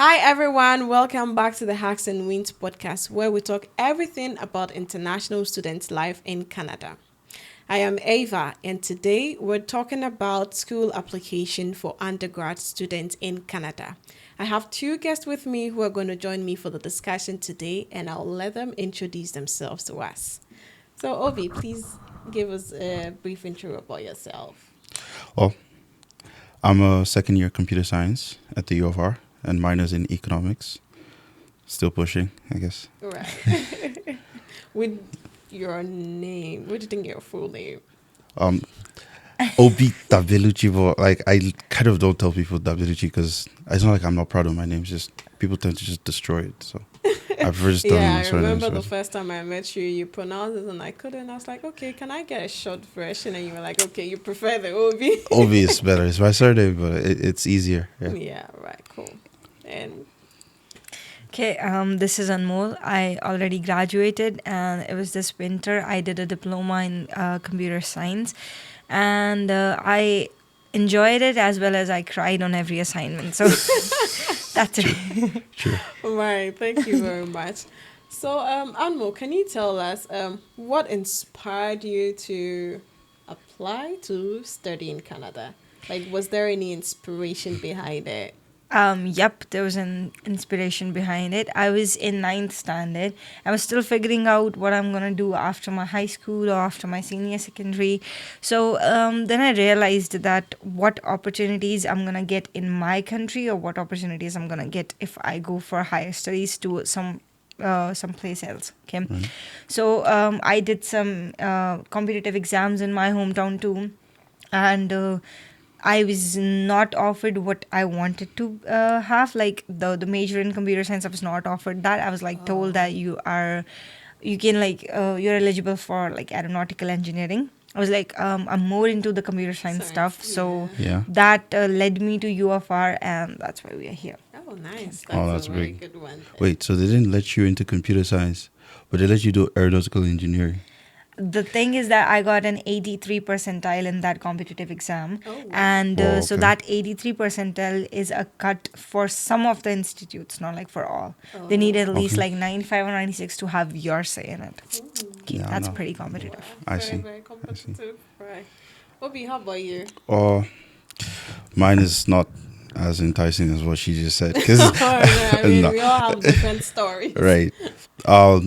Hi everyone, welcome back to the Hacks and Wins podcast where we talk everything about international students' life in Canada. I am Ava and today we're talking about school application for undergrad students in Canada. I have two guests with me who are going to join me for the discussion today and I'll let them introduce themselves to us. So Obie, please give us a brief intro about yourself. Well, I'm a second year computer science at the U of R and minors in economics. Still pushing, I guess. Right. With your name, what do you think your full name? Obie Dabeluchi, but like I kind of don't tell people Dabeluchi because it's not like I'm not proud of my name. It's just people tend to just destroy it. So I prefer just telling Yeah, my I surname. remember the first time I met you, you pronounced it and I couldn't. I was like, okay, can I get a short version? And you were like, okay, you prefer the Obie. Obie is better. It's my surname, but it's easier. Yeah, right, cool. And Okay, this is Anmol. I already graduated and it was this winter. I did a diploma in computer science and I enjoyed it as well as I cried on every assignment. So that's it. True. right, thank you very much. So, Anmo, can you tell us what inspired you to apply to study in Canada? Like, was there any inspiration behind it? Yep, there was an inspiration behind it. I was in ninth standard. I was still figuring out what I'm going to do after my high school or after my senior secondary. So then I realized that what opportunities I'm going to get in my country or what opportunities I'm going to get if I go for higher studies to someplace else. Okay. Right. So I did some competitive exams in my hometown too. And I was not offered what I wanted to have. Like the major in computer science, I was not offered that. I was like told that you're eligible for like aeronautical engineering. I was like, I'm more into the computer science stuff. So Yeah. that led me to U of R and that's why we are here. Oh, nice. That's a very big. good one. Wait, so they didn't let you into computer science, but they let you do aeronautical engineering. The thing is that I got an 83 percentile in that competitive exam. Oh, wow. And Oh, so okay. that 83 percentile is a cut for some of the institutes, not like for all. They need at least Okay. like 95 or 96 to have your say in it. Okay, Yeah, that's no. pretty competitive. I very, see. very competitive. Right. Obie, how about you? Mine is not as enticing as what she just said. 'Cause I mean, No. we all have different stories. right. A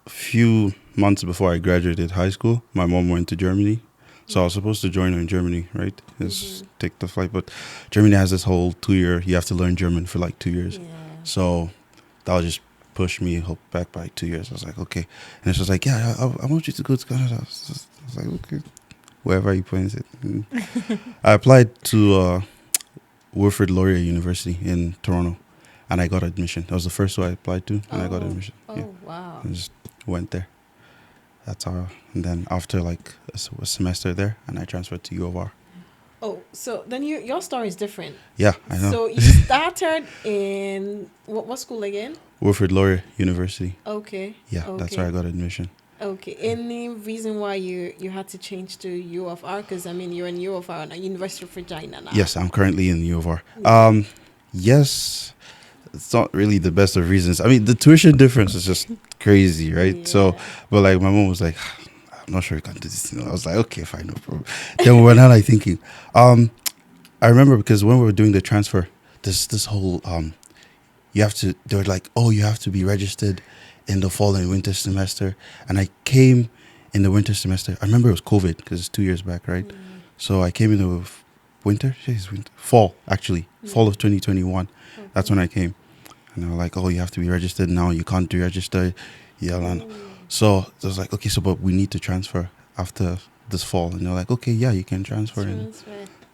few months before I graduated high school, my mom went to Germany. So I was supposed to join her in Germany, right? Just take the flight. But Germany has this whole 2 year, you have to learn German for like 2 years. Yeah. So that would just push me back by 2 years. I was like, okay. And she was like, yeah, I want you to go to Canada. I was like, okay, wherever you point it. I applied to Wilfrid Laurier University in Toronto, and I got admission. That was the first one I applied to, and I got admission. Oh, Yeah, wow. I just went there. That's how. And then after like a semester there, and I transferred to U of R. Oh, so then your story is different. Yeah, I know. So you started in what school again? Wilfrid Laurier University. Okay. Yeah, that's where I got admission. Okay. Any reason why you had to change to U of R? Because I mean, you're in U of R at University of Regina now. Yes, I'm currently in U of R. Yes, it's not really the best of reasons. I mean, the tuition difference is just crazy, right? So, Yeah. but like my mom was like, I'm not sure you can do this. I was like, okay, fine, no problem. Then we were now like thinking. I remember because when we were doing the transfer, this whole you have to. They were like, oh, you have to be registered in the fall and winter semester. And I came in the winter semester. I remember it was COVID because it's 2 years back, right? So I came in the fall actually, fall of 2021. That's when I came. And they were like, oh, you have to be registered now. You can't deregister. Yeah. So I was like, okay, but we need to transfer after this fall. And they're like, okay, yeah, you can transfer.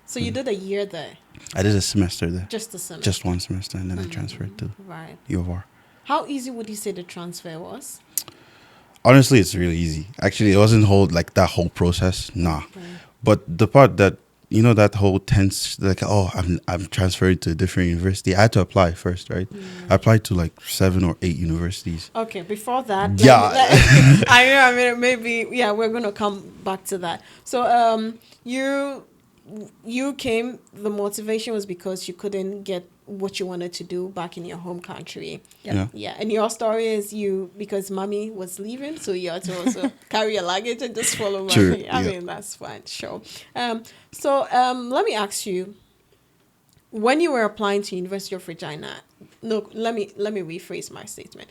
So you did a year there, I did a semester there. just a semester. Just one semester. And then I transferred to Right. U of R. How easy would you say the transfer was? Honestly, it's really easy. Actually, it wasn't that whole process. Nah. But the part that, that whole tense, like, oh, I'm transferred to a different university. I had to apply first, right? I applied to like 7 or 8 universities. Okay, before that, Yeah. I know. I mean, maybe we're gonna come back to that. So, you came, the motivation was because you couldn't get what you wanted to do back in your home country. Yeah. Yeah, and your story is you, because mommy was leaving, so you had to also carry your luggage and just follow mommy. True, I yeah. mean, that's fine, sure. So let me ask you, when you were applying to University of Regina, no, let me rephrase my statement.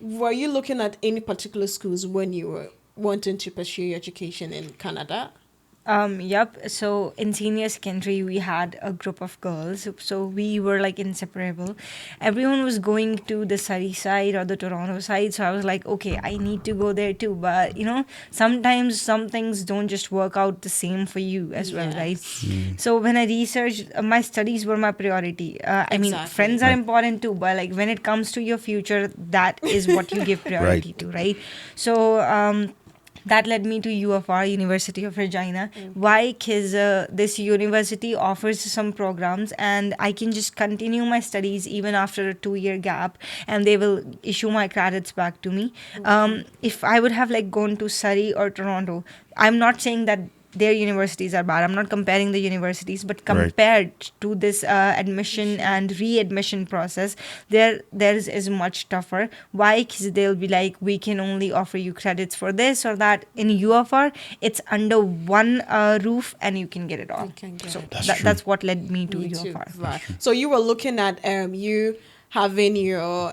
Were you looking at any particular schools when you were wanting to pursue your education in Canada? Yep. So in senior secondary, we had a group of girls. So we were like inseparable. Everyone was going to the Surrey side or the Toronto side. So I was like, okay, I need to go there too. But sometimes some things don't just work out the same for you as well, right? So when I researched, my studies were my priority. I mean, Exactly. friends are important too, but like when it comes to your future, that is what you give priority to, right? So that led me to UFR, University of Regina. Why? Because this university offers some programs and I can just continue my studies even after a 2-year gap, and they will issue my credits back to me. If I would have like gone to Surrey or Toronto, I'm not saying that their universities are bad. I'm not comparing the universities, but compared to this admission and readmission process, theirs is much tougher. Why? Because they'll be like, we can only offer you credits for this or that. In UFR, it's under one roof and you can get it all. You can get So it. that's what led me to Me too. UFR. Right. So you were looking at you having your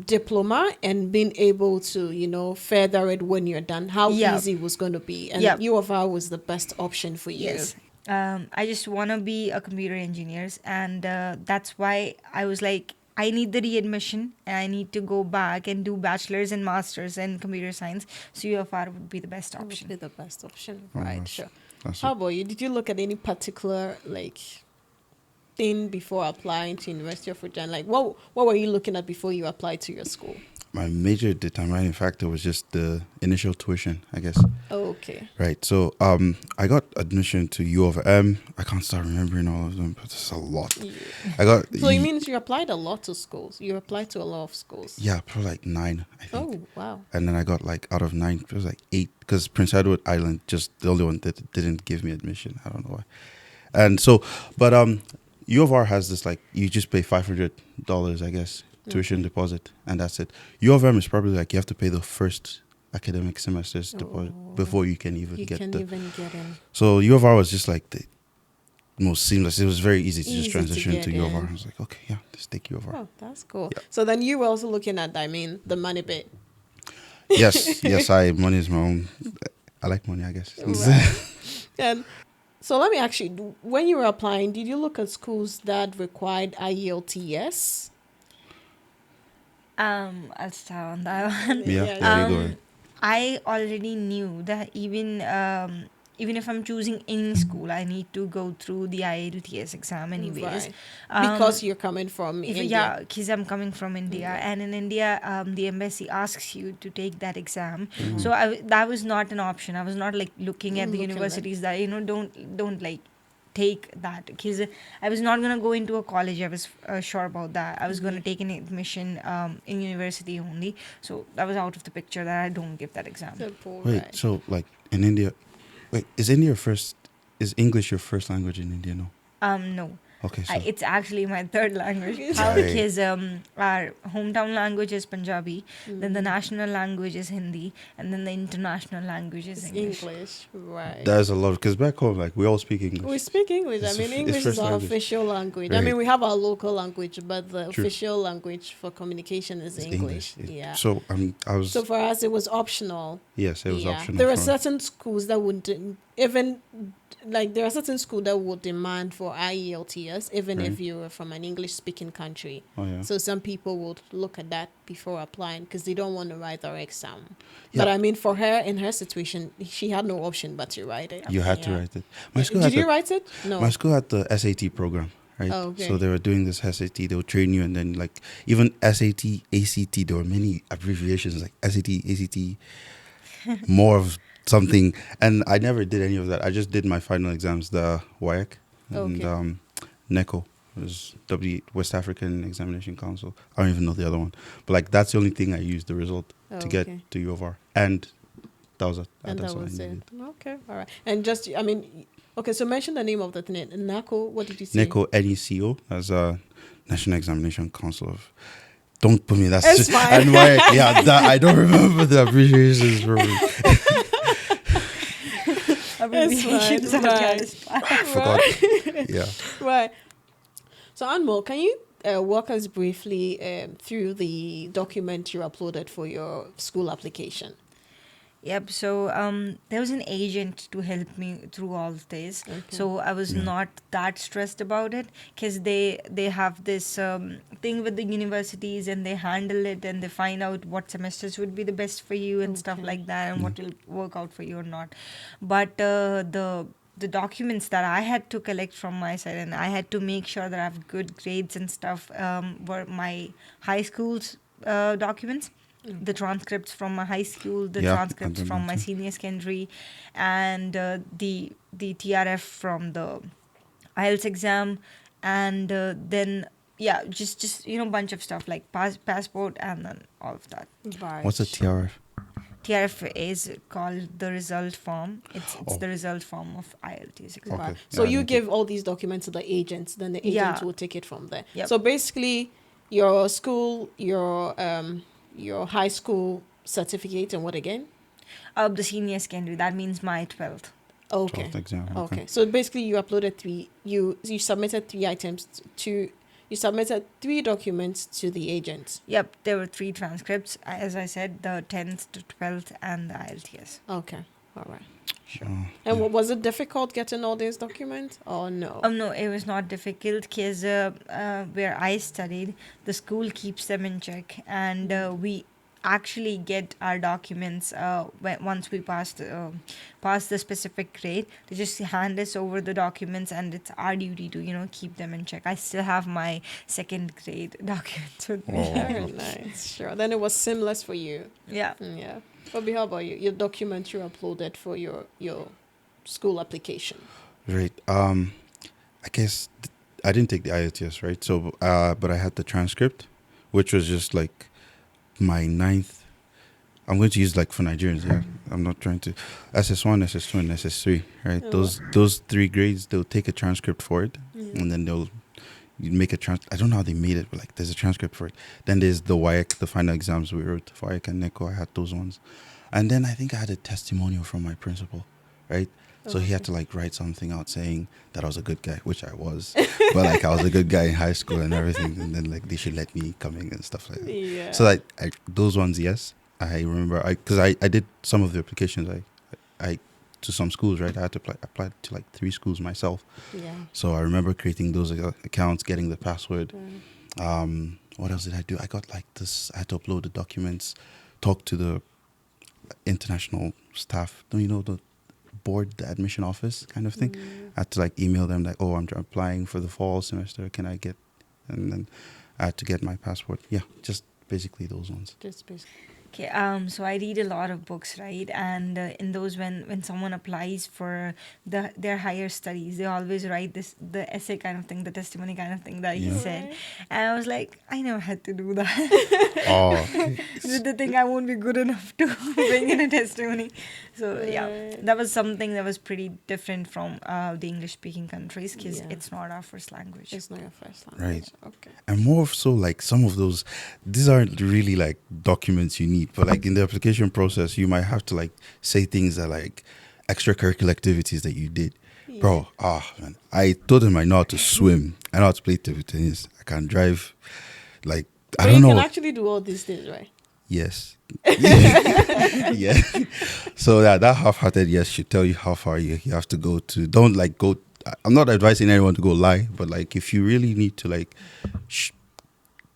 diploma and being able to further it when you're done, how Yep. easy it was going to be, and Yep. UFR was the best option for you. Yes. I just want to be a computer engineer, and that's why I was like, I need the readmission and I need to go back and do bachelor's and master's in computer science. So UFR would be the best That would option. be the best option. Oh, Right, that's- sure. that's How it. about you? Did you look at any particular thing before applying to University of Regina? Like what were you looking at before you applied to your school? My major determining factor was just the initial tuition, I guess. Oh, okay. Right. So I got admission to U of M. I can't start remembering all of them, but it's a lot. Yeah. I got So it means you applied a lot to schools. You applied to a lot of schools. yeah, probably like 9, I think. Oh, wow. And then I got like out of 9, it was like 8 because Prince Edward Island just the only one that didn't give me admission. I don't know why. And so, but U of R has this like you just pay $500, I guess, tuition deposit, and that's it. U of M is probably like you have to pay the first academic semester's deposit before you can even You get can the. even get in. So U of R was just like the most seamless. It was very easy to Easy just to transition get to U of R. in. I was like, okay, yeah, just take U of R. Oh, that's cool. Yeah. So then you were also looking at, the money bit. Yes, money is my own. I like money, I guess. Right. And so let me ask you, when you were applying, did you look at schools that required IELTS? I'll start on that one. Yeah, Yeah. yeah, you go ahead. I already knew that even if I'm choosing any school, I need to go through the IELTS exam anyways. Right. Um, Because you're coming from India. Yeah, because I'm coming from India, and in India, the embassy asks you to take that exam. So that was not an option. I was not like looking at the Looking at- universities that don't like take that, because I was not gonna go into a college. I was sure about that. I was gonna take an admission in university only. So that was out of the picture that I don't give that exam. Simple, Wait, right. so like in India, is English your first language in India? No. No. Okay, so It's actually my third language. Right. How? Because our hometown language is Punjabi, then the national language is Hindi, and then the international language is It's English. English, right. there's a lot because back home, like we all speak English. We speak English. It's English is first our language. official language. I Right. mean, we have our local language, but the True. official language for communication is It's English. It- Yeah. So I was So for us, it was optional. yes, it was Yeah. optional. There are for- certain schools that would there are certain schools that would demand for IELTS, even Right. if you were from an English-speaking country. Oh yeah. So some people would look at that before applying because they don't want to write their exam. Yeah. But I mean, for her, in her situation, she had no option but to write it. You had to Yeah. write it. My school Did had you write it? No. my school had the SAT program, right? Oh, okay. So they were doing this SAT. They would train you, and then like even SAT, ACT. There were many abbreviations like SAT, ACT, more of something. And I never did any of that. I just did my final exams, the WIAC and Okay. NECO. It was West African Examination Council. I don't even know the other one, but like that's the only thing I used the result to Okay. get to U of R. And And that's that what I was it. needed. Okay, all right. And just, I mean, okay, so mention the name of the thing. NACO, what did you say? NECO, NECO, as a National Examination Council of. Don't put me. That's It's just fine. and why. Yeah, that I don't remember the abbreviations. It's fine, right. I forgot. Yeah. Right. So, Anmol, can you walk us briefly through the document you uploaded for your school application? Yep. So there was an agent to help me through all of this. Okay. So I was not that stressed about it because they have this thing with the universities and they handle it and they find out what semesters would be the best for you and stuff like that and what will work out for you or not. But the documents that I had to collect from my side and I had to make sure that I have good grades and stuff were my high school's documents. The transcripts from my high school, the transcripts from my senior secondary, and the TRF from the IELTS exam, and then just bunch of stuff like passport and then all of that. Right. What's a TRF? TRF is called the result form. It's the result form of IELTS exam. Right. Okay. So Yeah, you I give all these documents to the agents, then the agents will take it from there. Yep. So basically, your school, your high school certificate and what again? The senior secondary. That means my 12th. Okay. 12th exam. Okay. So basically, you uploaded you submitted 3 items you submitted 3 documents to the agents. Yep, there were 3 transcripts. As I said, the 10th to 12th and the IELTS. Okay. All right. Sure. And was it difficult getting all these documents or no? No, it was not difficult because where I studied, the school keeps them in check, and we actually get our documents once we pass the specific grade. They just hand us over the documents, and it's our duty to keep them in check. I still have my second grade documents with me. Very nice. Sure. Then it was seamless for you. Yeah. Yeah. Obie, how about you? Your document you uploaded for your school application. Right. I guess I didn't take the IELTS, right? So, but I had the transcript, which was just like my 9th. I'm going to use like for Nigerians. Yeah, I'm not trying to. SS1, SS2, and SS3. Right. Those 3 grades, they'll take a transcript for it, and then you make a I don't know how they made it, but like there's a transcript for it. Then there's the WIAC, the final exams we wrote for WIAC and NECO. I had those ones, and then I think I had a testimonial from my principal, right? So he had to like write something out saying that I was a good guy, which I was, but like I was a good guy in high school and everything, and then like they should let me come in and stuff like that. Yeah. So like those ones, yes, I remember. Because I did some of the applications. I to some schools, right? I had to apply to like 3 schools myself. Yeah. So I remember creating those accounts, getting the password. What else did I do? I got like this. I had to upload the documents, talk to the international staff. Don't you know the board, the admission office kind of thing? I had to like email them like, oh, I'm applying for the fall semester. Can I get? And then I had to get my passport. Yeah, just basically those ones. Just basically. Okay, so I read a lot of books, right? And in those, when someone applies for their higher studies, they always write the essay kind of thing, the testimony kind of thing that he said. And I was like, I never had to do that. Oh, The thing I won't be good enough to bring in a testimony. So yeah, that was something that was pretty different from the English-speaking countries because it's not our first language. It's not your first language. Right. Okay. and more so like some of those, these aren't really like documents you need, but like in the application process, you might have to like say things that like extracurricular activities that you did. Bro, man, I told him I know how to swim, I know how to play table tennis, I can drive, like I don't know. You can actually do all these things, right? Yes. Yeah. So that half-hearted yes should tell you how far you have to go to. Don't like go. I'm not advising anyone to go lie, but like if you really need to like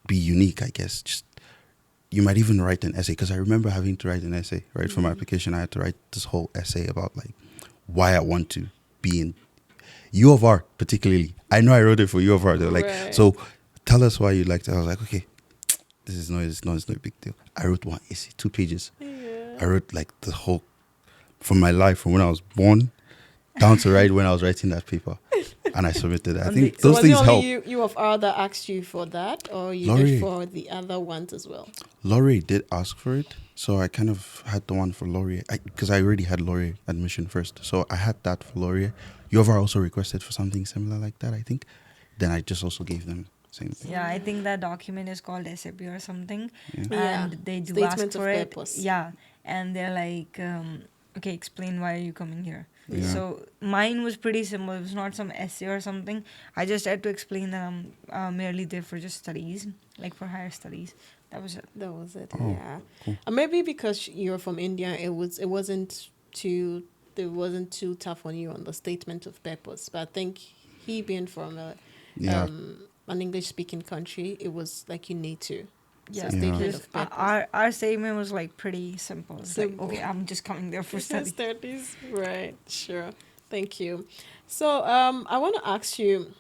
be unique, I guess just you might even write an essay. Because I remember having to write an essay right for my application. I had to write this whole essay about like why I want to be in U of R particularly. I know I wrote it for U of R. They're like, so tell us why you liked it. I was like, okay. It's no big deal. I wrote one essay, 2 pages. Yeah. I wrote like the whole, from my life, from when I was born down to right when I was writing that paper, and I submitted it. I think those things help. Was it only you of R that asked you for that, or you Laurie did for the other ones as well? Laurie did ask for it, So I kind of had the one for Laurier because I already had Laurier admission first. So I had that for Laurier. You ever also requested for something similar like that, I think? Then I just also gave them same thing. Yeah, I think that document is called SAP or something, Yeah. Yeah. and they do ask Statement of for it. purpose. Yeah, and they're like, okay, explain why are you coming here. Yeah. So mine was pretty simple. It was not some essay or something. I just had to explain that I'm merely there for just studies, like for higher studies. That was it. That was it. Oh, Yeah. cool. Maybe because you're from India, it wasn't too tough on you on the statement of purpose. But I think he being from Yeah. an English speaking country, it was like you need to. Yeah, So Yeah. statement because of purpose. our statement was like pretty simple. It's Simple. like, okay, I'm just coming there for study. Studies. Right. Sure. Thank you. So I want to ask you,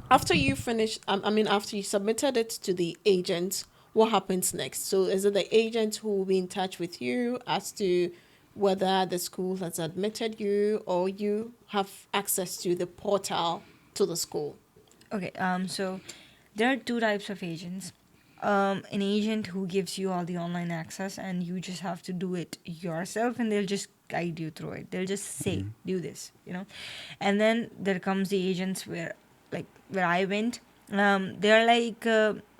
after you finish, after you submitted it to the agent, what happens next? So is it the agent who will be in touch with you as to whether the school has admitted you, or you have access to the portal to the school? Okay, so there are two types of agents. An agent who gives you all the online access and you just have to do it yourself and they'll just guide you through it. They'll just say, do this, you know. And then there comes the agents where I went. They're like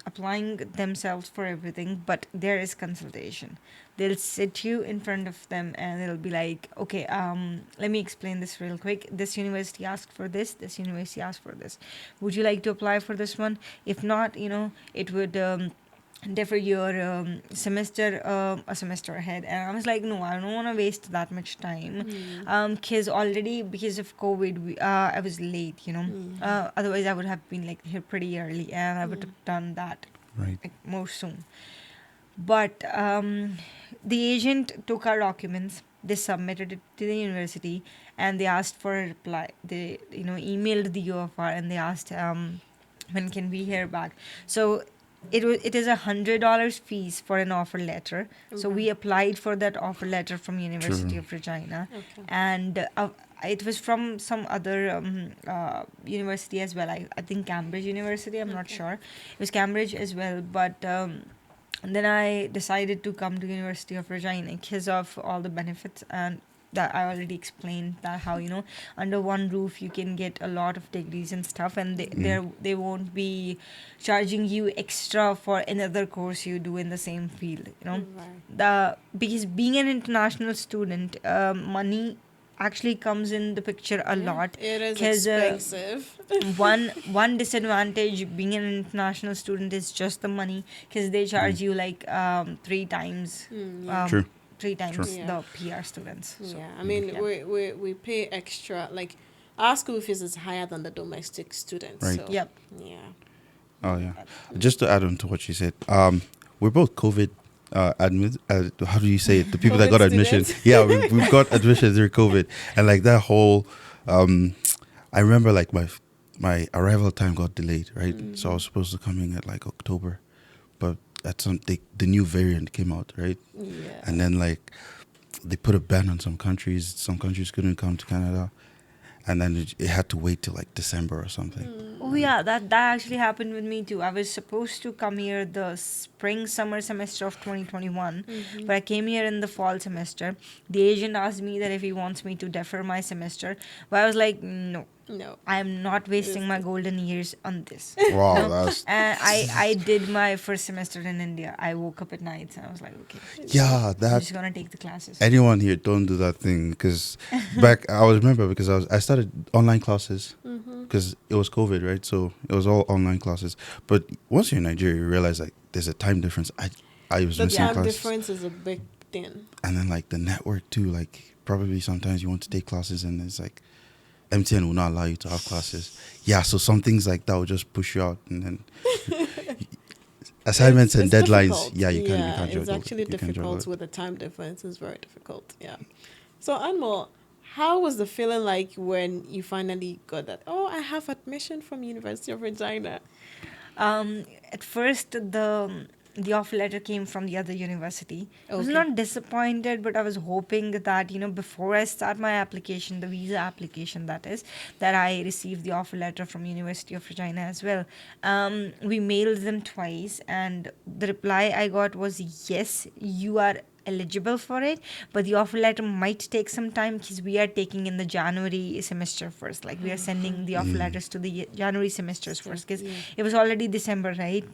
applying themselves for everything, but there is consultation. They'll sit you in front of them and they'll be like, okay, let me explain this real quick. This university asked for this university asked for this. Would you like to apply for this one? If not, you know, it would defer your semester a semester ahead. And I was like, no, I don't want to waste that much time. Because already because of COVID, I was late, you know. Otherwise, I would have been like here pretty early and I would have done that Right. like more soon. But the agent took our documents, they submitted it to the university, and they asked for a reply. They, you know, emailed the UFR and they asked when can we hear back. So it is $100 fees for an offer letter. So we applied for that offer letter from University of Regina, and it was from some other university as well. I think Cambridge University. I'm not sure. It was Cambridge as well, but. And then I decided to come to University of Regina because of all the benefits and that I already explained that how, you know, under one roof you can get a lot of degrees and stuff, and they won't be charging you extra for another course you do in the same field, you know. Because being an international student, money actually comes in the picture a lot. It is 'cause, expensive. one disadvantage being an international student is just the money, because they charge you like three times True. three times True. the PR students. So, Yeah, I mean, yeah. we pay extra. Like, our school fees is higher than the domestic students. Right. So, Yep. yeah. Oh yeah. Just to add on to what you said, we're both COVID admit. How do you say it? The people that COVID got admission. students. Yeah, we've got admission through COVID, and like that whole. I remember like my arrival time got delayed, right? So I was supposed to come in at like October, but at the new variant came out, right? Yeah. And then like they put a ban on some countries. Some countries couldn't come to Canada, and then it had to wait till like December or something. Oh yeah, that actually happened with me too. I was supposed to come here the summer semester of 2021, but I came here in the fall semester. The agent asked me that if he wants me to defer my semester, but I was like, no. No. I am not wasting my golden years on this. Wow, that's And I did my first semester in India. I woke up at night and I was like, okay, yeah. I'm That just gonna take the classes. anyone here don't do that thing because back I remember because I started online classes because it was COVID, right? So it was all online classes. But once you're in Nigeria, you realize like there's a time difference. I was The missing time classes, difference is a big thing. and then like the network too. Like probably sometimes you want to take classes and it's like MTN will not allow you to have classes. Yeah, so some things like that will just push you out, and then assignments and It's deadlines. difficult. Yeah, you can't juggle. It's actually You can't juggle difficult it. with the time difference. It's very difficult. Yeah. So, Anmol, how was the feeling like when you finally got that? Oh, I have admission from University of Regina. At first, the the offer letter came from the other university. I was Okay. not disappointed, but I was hoping that, before I start my application, the visa application that is, that I received the offer letter from University of Regina as well. We mailed them twice, and the reply I got was, yes, you are eligible for it, but the offer letter might take some time because we are taking in the January semester first. Like, we are sending the offer letters to the January semesters first, because it was already December, right?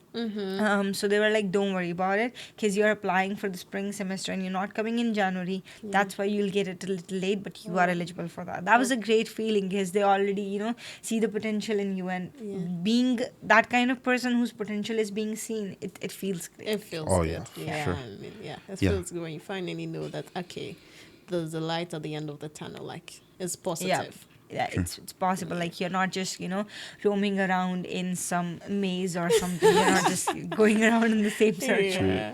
So they were like, don't worry about it, because you're applying for the spring semester and you're not coming in January. That's why you'll get it a little late, but you are eligible for that. That was a great feeling, because they already, see the potential in you, and being that kind of person whose potential is being seen, it feels great. It feels Oh, good. yeah, for Yeah, sure. I mean, yeah, it Yeah. feels good when you finally know that, okay, there's a light at the end of the tunnel. Like, it's positive. Yeah, it's possible. Like, you're not just roaming around in some maze or something. You're not just going around in the same circle. Yeah.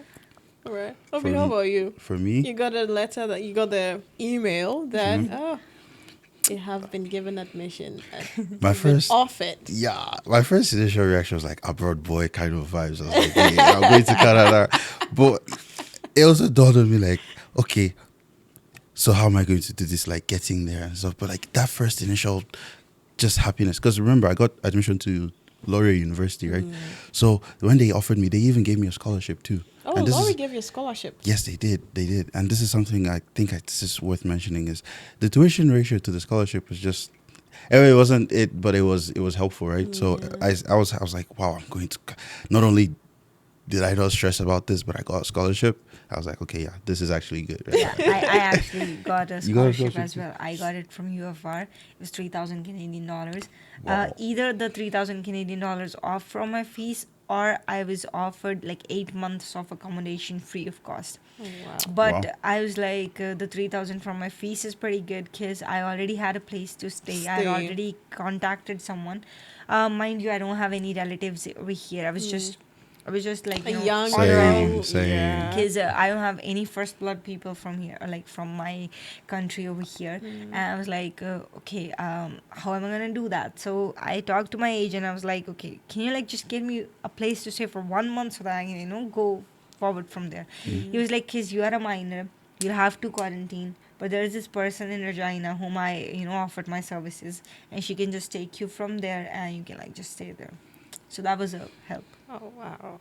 All right. For Obie, how me- about you? For me, You got a letter that you got the email that Mm-hmm. you have been given admission. my You've been first offered. Yeah, my first initial reaction was like abroad boy kind of vibes. I was like, hey, I'm going to Canada. But it also dawned on me like, okay, so how am I going to do this, like getting there and stuff? But like that first initial just happiness. Because remember, I got admission to Laurier University, right? So when they offered me, they even gave me a scholarship too. Oh, And this Laurie is- gave you a scholarship. Yes, they did. They did. And this is something I think it's just worth mentioning is the tuition ratio to the scholarship was just anyway, it wasn't it, but it was helpful, right? So I was like, wow, I'm going to not only did I not stress about this, but I got a scholarship. I was like, okay, yeah, this is actually good. Right? Yeah, I actually got a You got a scholarship scholarship as well. I got it from UFR. It was 3,000 Canadian dollars. Wow. Either the 3,000 Canadian dollars off from my fees, or I was offered like 8 months of accommodation free of cost. Oh, wow. But Wow. I was like, the 3,000 from my fees is pretty good, because I already had a place to stay. I had Stay. already contacted someone. Mind you, I don't have any relatives over here. I was just like, A young on my Same, own. same. Yeah. Because I don't have any first blood people from here, like from my country over here. And I was like, okay, how am I gonna do that? So I talked to my agent. I was like, okay, can you like just give me a place to stay for 1 month so that I can go forward from there? He was like, because you are a minor, you'll have to quarantine. But there is this person in Regina whom I offered my services, and she can just take you from there, and you can like just stay there. So that was a help. Oh, wow.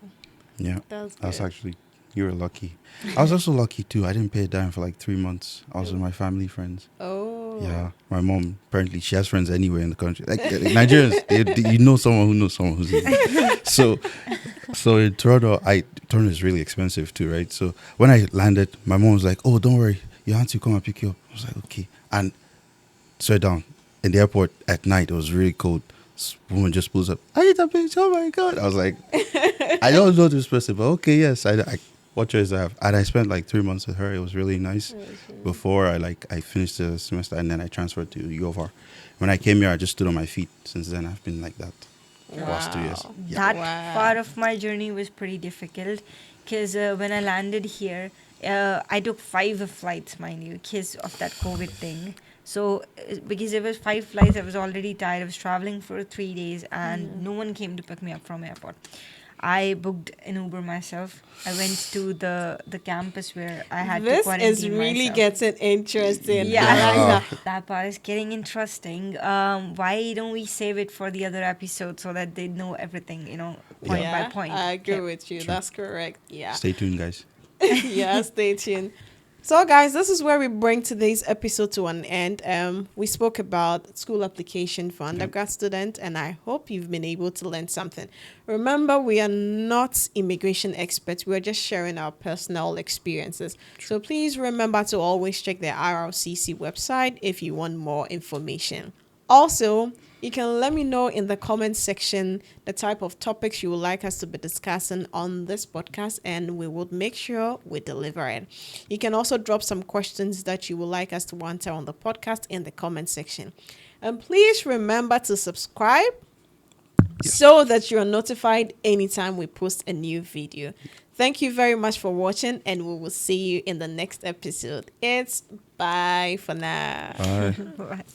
Yeah, That's that's good. actually you were lucky. I was also lucky too. I didn't pay a dime for like 3 months. I was with my family friends. Oh. Yeah, my mom apparently she has friends anywhere in the country. Like Nigerians, you know someone who knows someone who's in. So in Toronto, Toronto is really expensive too, right? So when I landed, my mom was like, "Oh, don't worry, your auntie will come and pick you up." I was like, "Okay," and straight down in the airport at night. It was really cold. This woman just pulls up. I need a picture. Oh my god! I was like, I don't know this person, but okay, yes, I what choice I have? And I spent like 3 months with her. It was really nice. Before I finished the semester and then I transferred to UofR. When I came here, I just stood on my feet. Since then, I've been like that for the last 2 years. Wow. Yeah. That Wow. part of my journey was pretty difficult, because when I landed here, I took 5 flights, mind you, because of that COVID thing. So because it was 5 flights, I was already tired. I was traveling for 3 days, and no one came to pick me up from airport. I booked an Uber myself. I went to the campus where I had to This quarantine is really myself. getting interesting. Yeah. I like that. That part is getting interesting. Why don't we save it for the other episode so that they know everything, point by Yeah, point? I agree Okay. with you. That's correct. Yeah. Stay tuned, guys. Yeah, stay tuned. So, guys, this is where we bring today's episode to an end. We spoke about school application for undergrad students, and I hope you've been able to learn something. Remember, we are not immigration experts. We're just sharing our personal experiences. So please remember to always check the RRCC website if you want more information. Also, you can let me know in the comment section the type of topics you would like us to be discussing on this podcast, and we will make sure we deliver it. You can also drop some questions that you would like us to answer on the podcast in the comment section. And please remember to subscribe so that you are notified anytime we post a new video. Thank you very much for watching, and we will see you in the next episode. It's bye for now. Bye. Right.